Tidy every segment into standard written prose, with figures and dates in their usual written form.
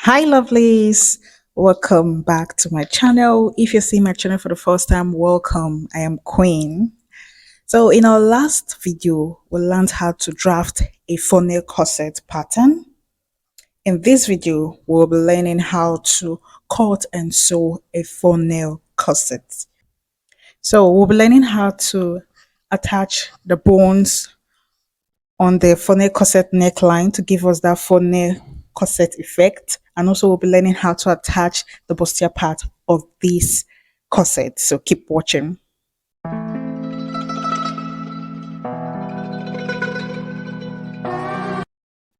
Hi, lovelies. Welcome back to my channel. If you see my channel for the first time, welcome. I am Queen. So, in our last video, we learned how to draft a funnel corset pattern. In this video, we'll be learning how to cut and sew a funnel corset. So, we'll be learning how to attach the bones on the funnel corset neckline to give us that funnel corset effect. And also we'll be learning how to attach the bustier part of this corset. So keep watching.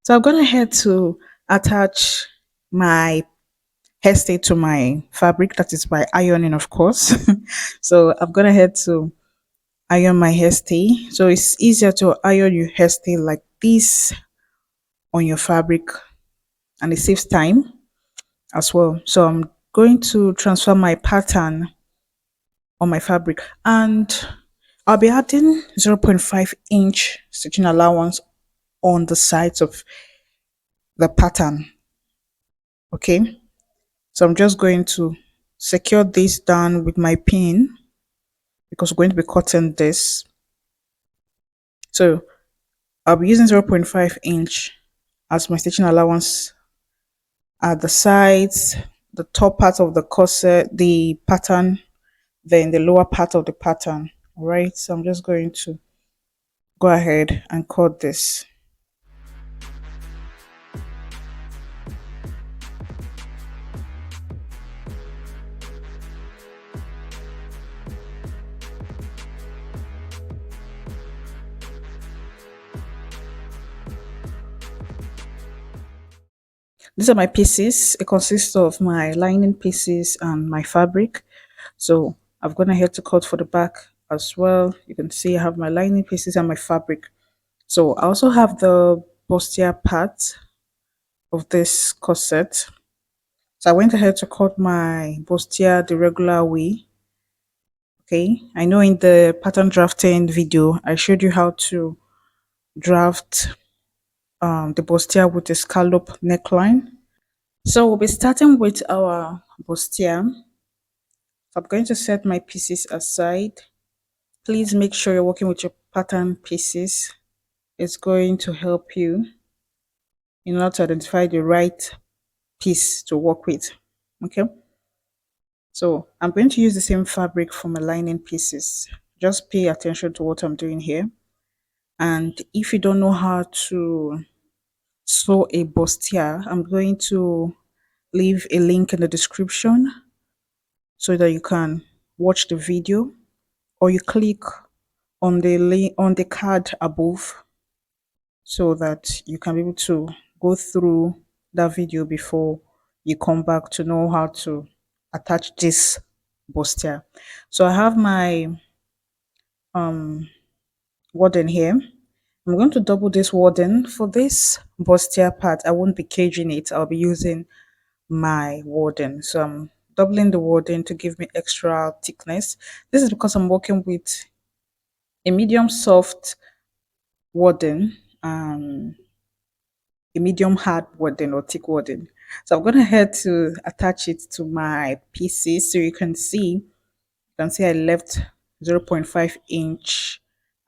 So I've gone ahead to attach my hairstay to my fabric. That is by ironing, of course. So I've gone ahead to iron my hairstay. So it's easier to iron your hairstay like this on your fabric and it saves time as well. So I'm going to transfer my pattern on my fabric and I'll be adding 0.5 inch stitching allowance on the sides of the pattern. Okay, so I'm just going to secure this down with my pin because we're going to be cutting this. So I'll be using 0.5 inch as my stitching allowance at the sides, the top part of the corset, the pattern, then the lower part of the pattern. All right, so I'm just going to go ahead and cut this. These are my pieces. It consists of my lining pieces and my fabric. So I've gone ahead to cut for the back as well. You can see I have my lining pieces and my fabric. So I also have the bustier part of this corset. So I went ahead to cut my bustier the regular way. Okay, I know in the pattern drafting video, I showed you how to draft the bustier with a scallop neckline. So we'll be starting with our bustier. So I'm going to set my pieces aside. Please make sure you're working with your pattern pieces. It's going to help you in order to identify the right piece to work with. Okay. So I'm going to use the same fabric for my lining pieces. Just pay attention to what I'm doing here. And if you don't know how to sew a bustier, I'm going to leave a link in the description so that you can watch the video or you click on the link on the card above so that you can be able to go through that video before you come back to know how to attach this bustier. So I have my warden here. I'm going to double this warden. For this bustier part, I won't be caging it. I'll be using my warden. So I'm doubling the warden to give me extra thickness. This is because I'm working with a medium soft warden, a medium hard warden or thick warden. So I'm going ahead to attach it to my pieces so you can see I left 0.5 inch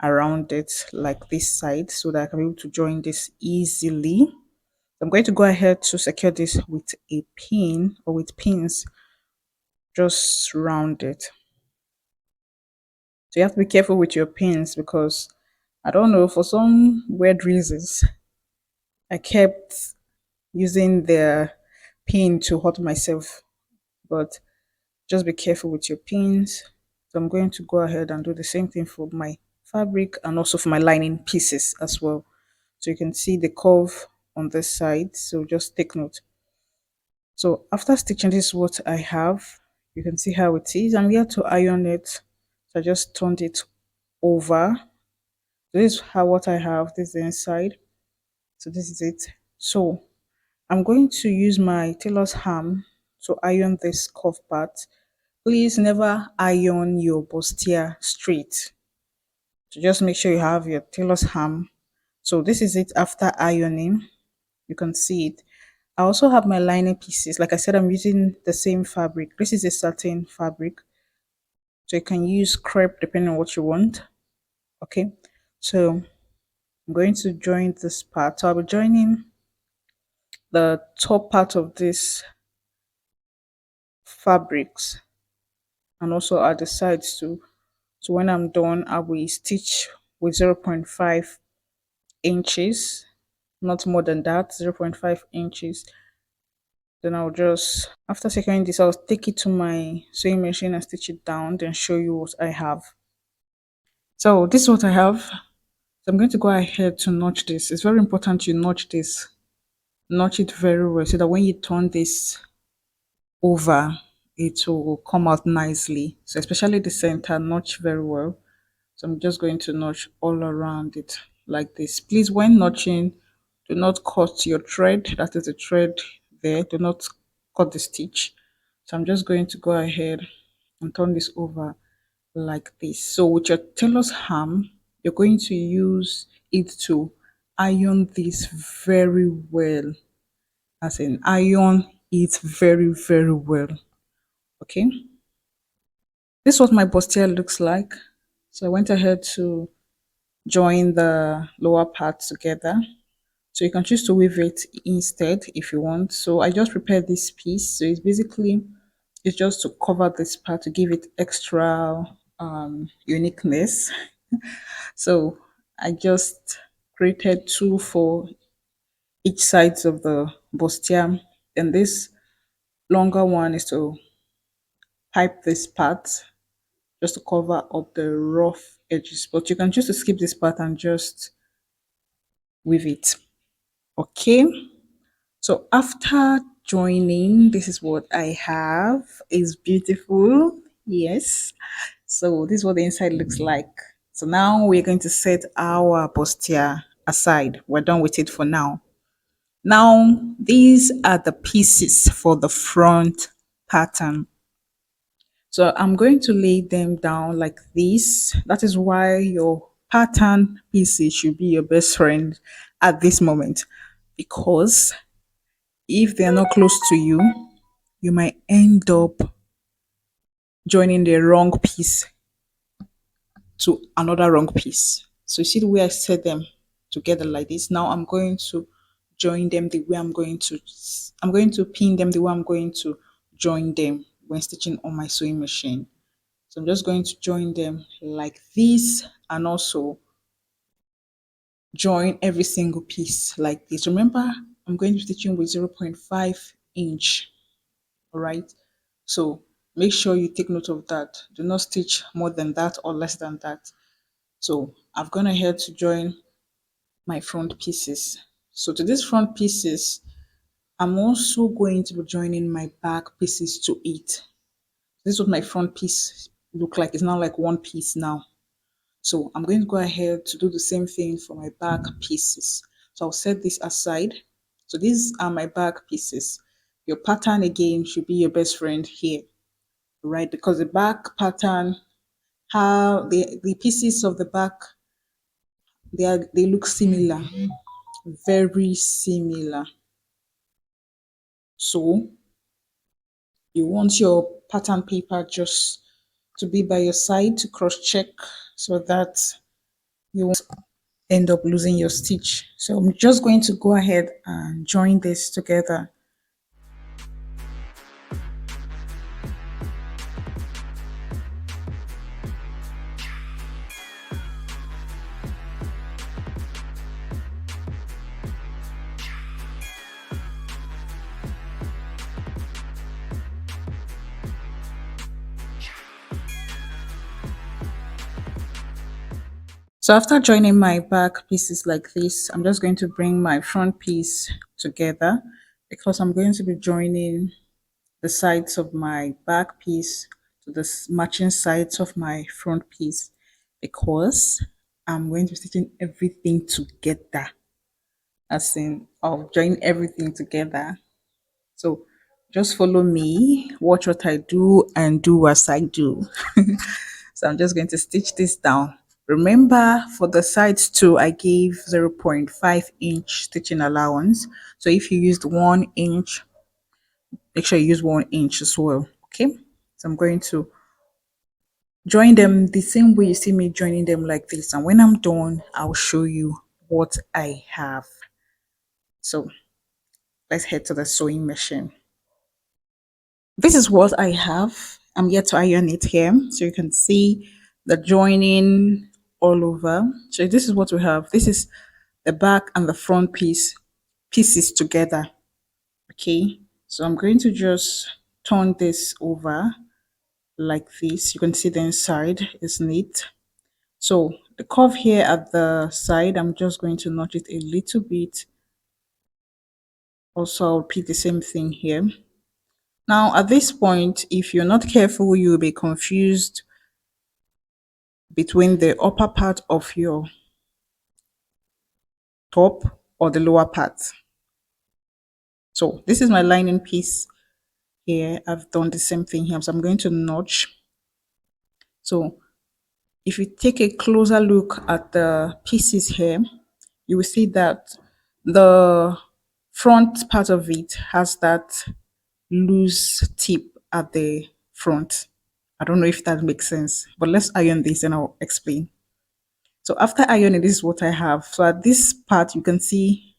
around it like this side so that I can be able to join this easily. I'm going to go ahead to secure this with a pin or with pins just round it. So you have to be careful with your pins because I don't know, for some weird reasons, I kept using the pin to hurt myself, but just be careful with your pins. So I'm going to go ahead and do the same thing for my fabric and also for my lining pieces as well. So you can see the curve on this side, so just take note. So after stitching, this is what I have. You can see how it is. I'm here to iron it. So I just turned it over. So this is how what I have. This is the inside. So this is it. So I'm going to use my tailor's ham to iron this cuff part. Please never iron your bustier straight. So just make sure you have your tailor's ham. So this is it after ironing. You can see it. I also have my lining pieces. Like I said, I'm using the same fabric. This is a satin fabric. So you can use crepe depending on what you want. Okay. So I'm going to join this part. So I'll be joining the top part of this fabrics and also at the sides too. So when I'm done, I will stitch with 0.5 inches, not more than that, 0.5 inches. Then I'll just, after securing this, I'll take it to my sewing machine and stitch it down, then show you what I have. So this is what I have. So I'm going to go ahead to notch this. It's very important you notch this. Notch it very well so that when you turn this over, it will come out nicely. So especially the center, notch very well. So I'm just going to notch all around it like this. Please, when notching, do not cut your thread. That is the thread there. Do not cut the stitch. So I'm just going to go ahead and turn this over like this. So with your tailor's ham, you're going to use it to iron this very well. As in iron it very, very well. Okay. This is what my bustier looks like. So I went ahead to join the lower part together. So you can choose to weave it instead if you want. So I just prepared this piece. So it's just to cover this part to give it extra uniqueness. So I just created two for each sides of the bustier. And this longer one is to pipe this part just to cover up the rough edges. But you can choose to skip this part and just weave it. Okay. So after joining, this is what I have. It's beautiful. Yes. So this is what the inside looks like. So now we're going to set our bustier aside. We're done with it for now. Now, these are the pieces for the front pattern. So I'm going to lay them down like this. That is why your pattern pieces should be your best friend at this moment. Because if they're not close to you, you might end up joining the wrong piece to another wrong piece. So you see the way I set them together like this. Now I'm going to join them the way I'm going to pin them the way I'm going to join them when stitching on my sewing machine. So I'm just going to join them like this and also join every single piece like this. Remember, I'm going to be stitching with 0.5 inch. All right. So make sure you take note of that. Do not stitch more than that or less than that. So I've gone ahead to join my front pieces. So to these front pieces, I'm also going to be joining my back pieces to it. This is what my front piece look like. It's now like one piece now. So I'm going to go ahead to do the same thing for my back pieces. So I'll set this aside. So these are my back pieces. Your pattern again should be your best friend here, right? Because the back pattern, how the pieces of the back, they look similar, very similar. So you want your pattern paper just to be by your side to cross check so that you won't end up losing your stitch. So I'm just going to go ahead and join this together. So after joining my back pieces like this, I'm just going to bring my front piece together because I'm going to be joining the sides of my back piece to the matching sides of my front piece because I'm going to be stitching everything together. As in, I'll join everything together. So just follow me, watch what I do, and do as I do. So I'm just going to stitch this down. Remember, for the sides too, I gave 0.5 inch stitching allowance. So if you used 1 inch, make sure you use 1 inch as well. Okay. So I'm going to join them the same way you see me joining them like this. And when I'm done, I'll show you what I have. So let's head to the sewing machine. This is what I have. I'm yet to iron it here. So you can see the joining all over. So this is what we have. This is the back and the front pieces together. Okay. So I'm going to just turn this over like this. You can see the inside is neat. So the curve here at the side, I'm just going to notch it a little bit. Also, I'll repeat the same thing here. Now, at this point, if you're not careful, you'll be confused between the upper part of your top or the lower part. So this is my lining piece here. I've done the same thing here. So I'm going to notch. So if you take a closer look at the pieces here, you will see that the front part of it has that loose tip at the front. I don't know if that makes sense, but let's iron this and I'll explain. So after ironing, this is what I have. So at this part, you can see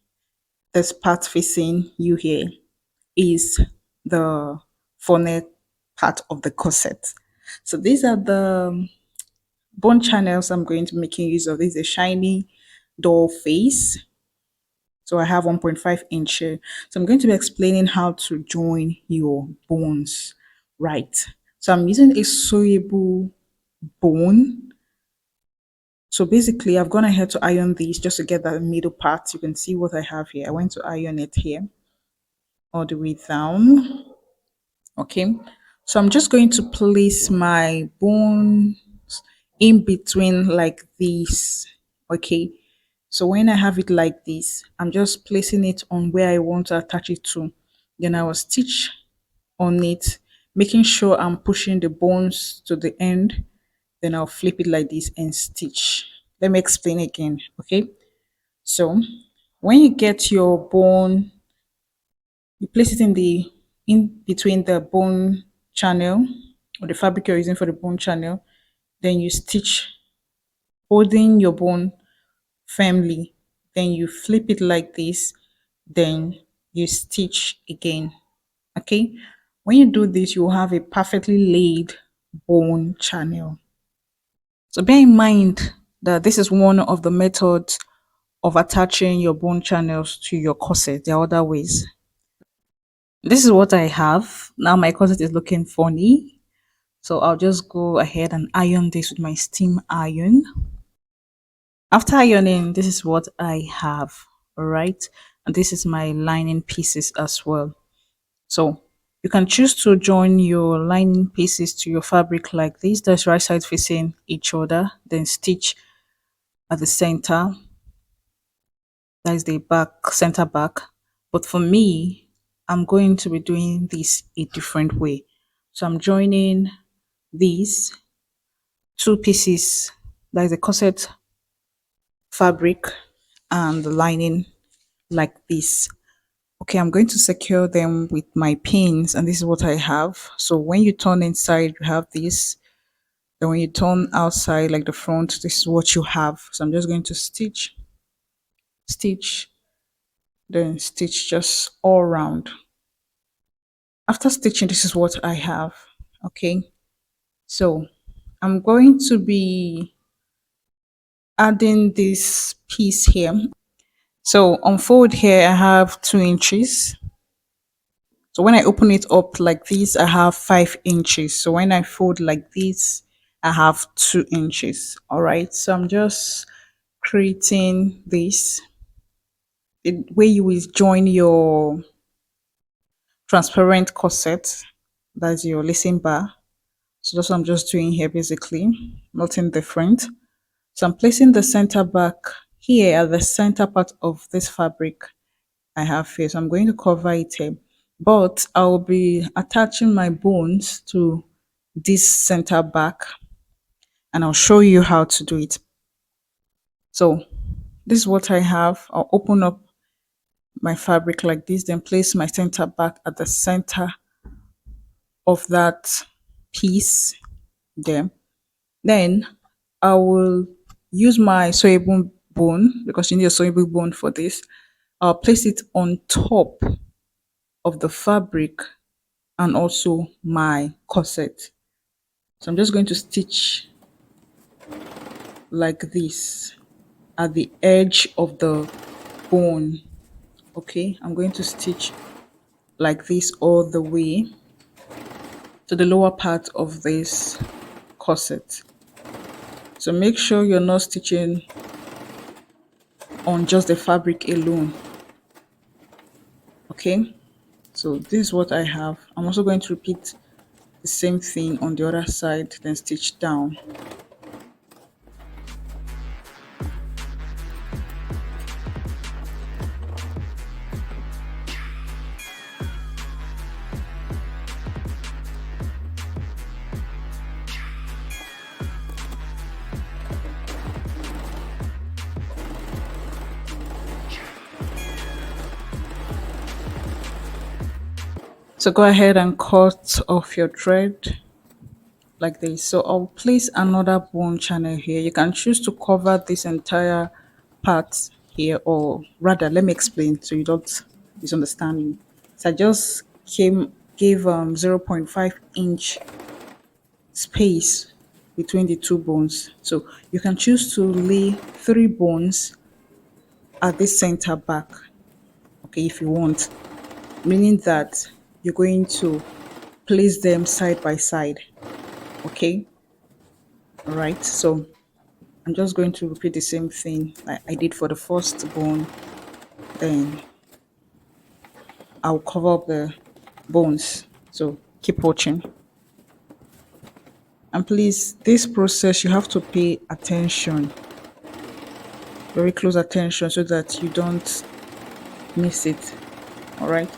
this part facing you here is the bonnet part of the corset. So these are the bone channels I'm going to be making use of. This is a shiny doll face. So I have 1.5 inch here. So I'm going to be explaining how to join your bones, right? So I'm using a sewable bone. So basically, I've gone ahead to iron these just to get the middle part. You can see what I have here. I went to iron it here all the way down. Okay. So I'm just going to place my bones in between like this. Okay. So when I have it like this, I'm just placing it on where I want to attach it to. Then I will stitch on it, making sure I'm pushing the bones to the end. Then I'll flip it like this and stitch. Let me explain again. Okay. So when you get your bone, you place it in between the bone channel or the fabric you're using for the bone channel. Then you stitch, holding your bone firmly. Then you flip it like this. Then you stitch again. Okay. When you do this, you will have a perfectly laid bone channel. So bear in mind that this is one of the methods of attaching your bone channels to your corset. There are other ways. This is what I have. Now my corset is looking funny. So I'll just go ahead and iron this with my steam iron. After ironing, this is what I have. All right. And this is my lining pieces as well. So you can choose to join your lining pieces to your fabric like this. That's right side facing each other. Then stitch at the center. That is the back, center back. But for me, I'm going to be doing this a different way. So I'm joining these two pieces, that is the corset fabric and the lining like this. Okay, I'm going to secure them with my pins, and this is what I have. So when you turn inside, you have this. Then when you turn outside, like the front, this is what you have. So I'm just going to stitch, stitch, then stitch just all around. After stitching, this is what I have. Okay, so I'm going to be adding this piece here. So on fold here, I have 2 inches. So when I open it up like this, I have 5 inches. So when I fold like this, I have 2 inches. All right. So I'm just creating this the way you will join your transparent corset. That's your lacing bar. So that's what I'm just doing here basically. Nothing different. So I'm placing the center back here at the center part of this fabric I have here. So I'm going to cover it here. But I'll be attaching my bones to this center back and I'll show you how to do it. So this is what I have. I'll open up my fabric like this, then place my center back at the center of that piece there. Then I will use my sewable bone because you need a sewable bone for this. I'll place it on top of the fabric and also my corset. So I'm just going to stitch like this at the edge of the bone. Okay, I'm going to stitch like this all the way to the lower part of this corset. So make sure you're not stitching on just the fabric alone. Okay, so this is what I have. I'm also going to repeat the same thing on the other side, then stitch down. So go ahead and cut off your thread like this. So I'll place another bone channel here. You can choose to cover this entire part here, or rather, let me explain so you don't misunderstand me. So I just gave 0.5 inch space between the two bones. So you can choose to lay 3 bones at this center back, okay, if you want, meaning that you're going to place them side by side, okay. All right, so I'm just going to repeat the same thing like I did for the first bone. Then I'll cover up the bones. So keep watching. And please, this process you have to pay attention, very close attention, so that you don't miss it. All right.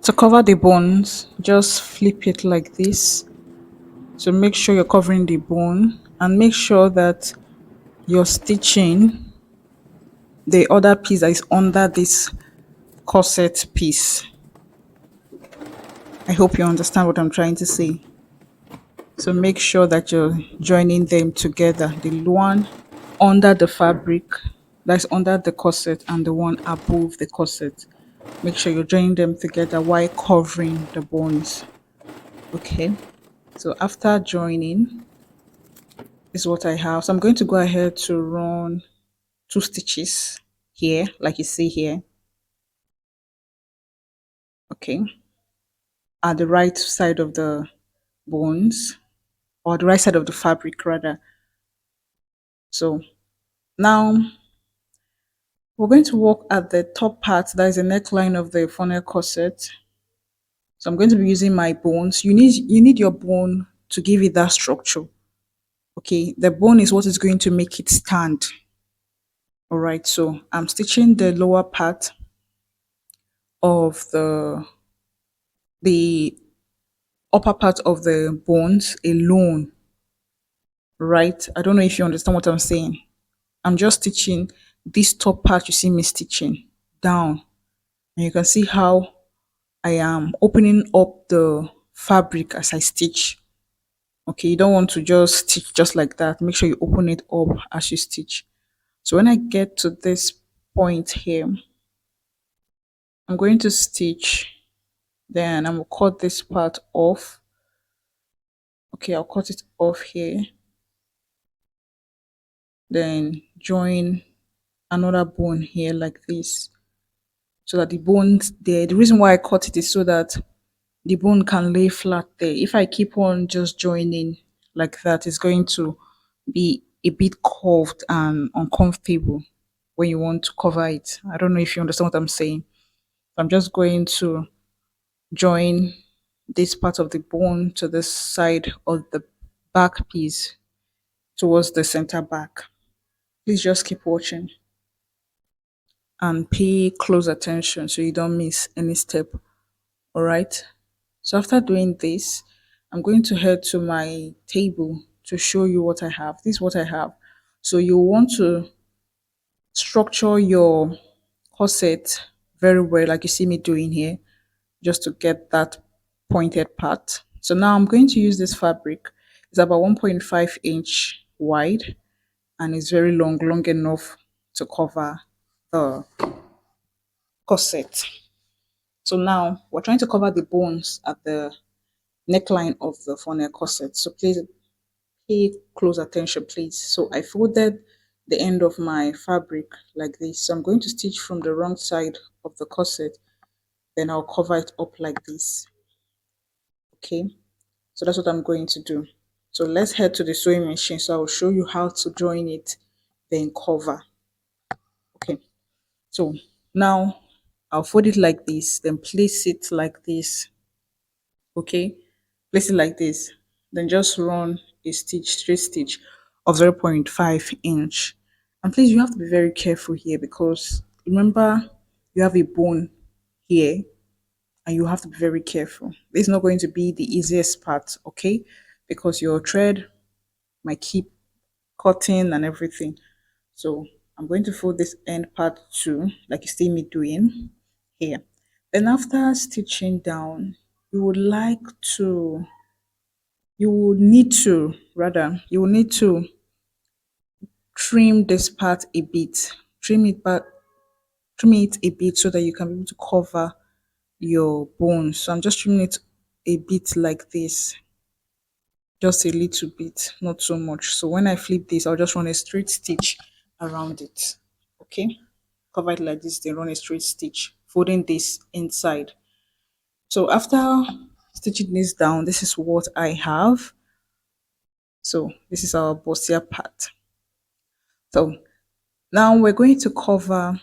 To cover the bones, just flip it like this. So make sure you're covering the bone and make sure that you're stitching the other piece that is under this corset piece. I hope you understand what I'm trying to say. So make sure that you're joining them together. The one under the fabric, that's under the corset, and the one above the corset. Make sure you're joining them together while covering the bones. Okay. So after joining, is what I have. So I'm going to go ahead to run 2 stitches here, like you see here. Okay. At the right side of the bones, or the right side of the fabric rather. So now we're going to work at the top part, that is the neckline of the funnel corset. So I'm going to be using my bones. You need your bone to give it that structure. Okay, the bone is what is going to make it stand. All right, so I'm stitching the lower part of the upper part of the bones alone. Right, I don't know if you understand what I'm saying. I'm just stitching this top part you see me stitching down, and you can see how I am opening up the fabric as I stitch. Okay, you don't want to just stitch just like that. Make sure you open it up as you stitch. So when I get to this point here, I'm going to stitch, then I'm going to cut this part off. Okay, I'll cut it off here. Then join another bone here like this, so that the bones there, the reason why I cut it is so that the bone can lay flat there. If I keep on just joining like that, it's going to be a bit curved and uncomfortable when you want to cover it. I don't know if you understand what I'm saying. I'm just going to join this part of the bone to the side of the back piece towards the center back. Please just keep watching and pay close attention so you don't miss any step. All right. So after doing this, I'm going to head to my table to show you what I have. This is what I have. So you want to structure your corset very well, like you see me doing here, just to get that pointed part. So now I'm going to use this fabric. It's about 1.5 inch wide and it's very long enough to cover the corset. So now we're trying to cover the bones at the neckline of the funnel corset. So please pay close attention, please. So I folded the end of my fabric like this. So I'm going to stitch from the wrong side of the corset, then I'll cover it up like this. Okay, so that's what I'm going to do. So let's head to the sewing machine. So I'll show you how to join it, then cover. Okay, so now I'll fold it like this, then place it like this. Okay, place it like this, then just run a stitch, straight stitch of 0.5 inch. And please, you have to be very careful here because remember you have a bone here and you have to be very careful. This is not going to be the easiest part, okay? Because your thread might keep cutting and everything. So I'm going to fold this end part too, like you see me doing here. Then after stitching down, you would like to, you will need to trim this part a bit, trim it back, trim it a bit so that you can be able to cover your bones. So I'm just trimming it a bit like this, just a little bit, not so much. So when I flip this, I'll just run a straight stitch around it. Okay, cover it like this, then run a straight stitch, folding this inside. So after stitching this down, this is what I have. So this is our bustier part. So now we're going to cover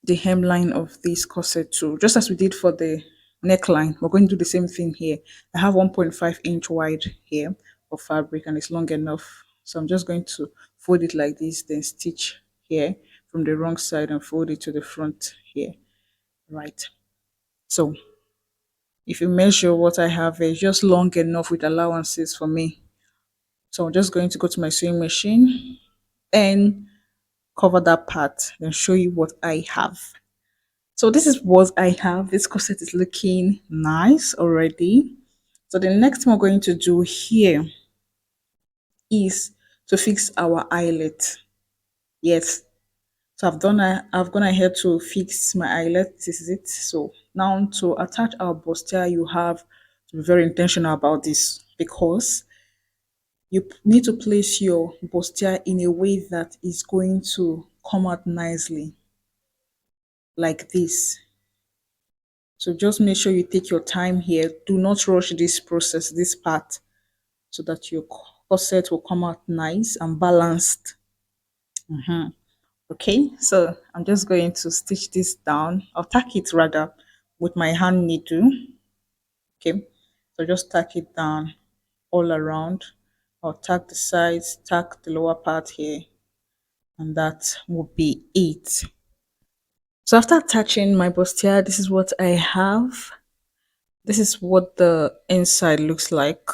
the hemline of this corset too, just as we did for the neckline. We're going to do the same thing here. I have 1.5 inch wide here of fabric and it's long enough. So I'm just going to fold it like this, then stitch here from the wrong side and fold it to the front here, right? So if you measure what I have, it's just long enough with allowances for me. So I'm just going to go to my sewing machine and cover that part and show you what I have. So this is what I have. This corset is looking nice already. So the next thing we're going to do here is to fix our eyelet. Yes. So I've gone ahead to fix my eyelet. This is it. So now to attach our bustier, you have to be very intentional about this because you need to place your bustier in a way that is going to come out nicely like this. So just make sure you take your time here. Do not rush this process, this part, so that your corset will come out nice and balanced. Okay, so I'm just going to stitch this down. I'll tack it rather with my hand needle. Okay, so just tack it down all around. I'll tack the sides, tack the lower part here, and that will be it. So after attaching my bustier, this is what I have. This is what the inside looks like.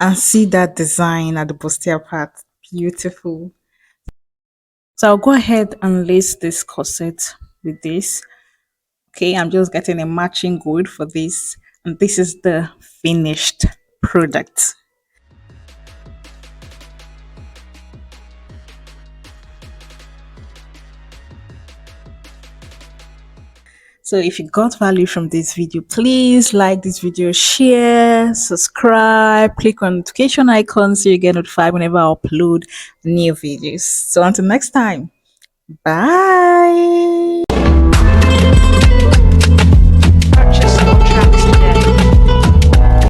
And see that design at the bustier part. Beautiful. So I'll go ahead and lace this corset with this. Okay, I'm just getting a matching gold for this. And this is the finished product. So if you got value from this video, please like this video, share, subscribe, click on notification icon so you get notified whenever I upload new videos. So until next time, bye.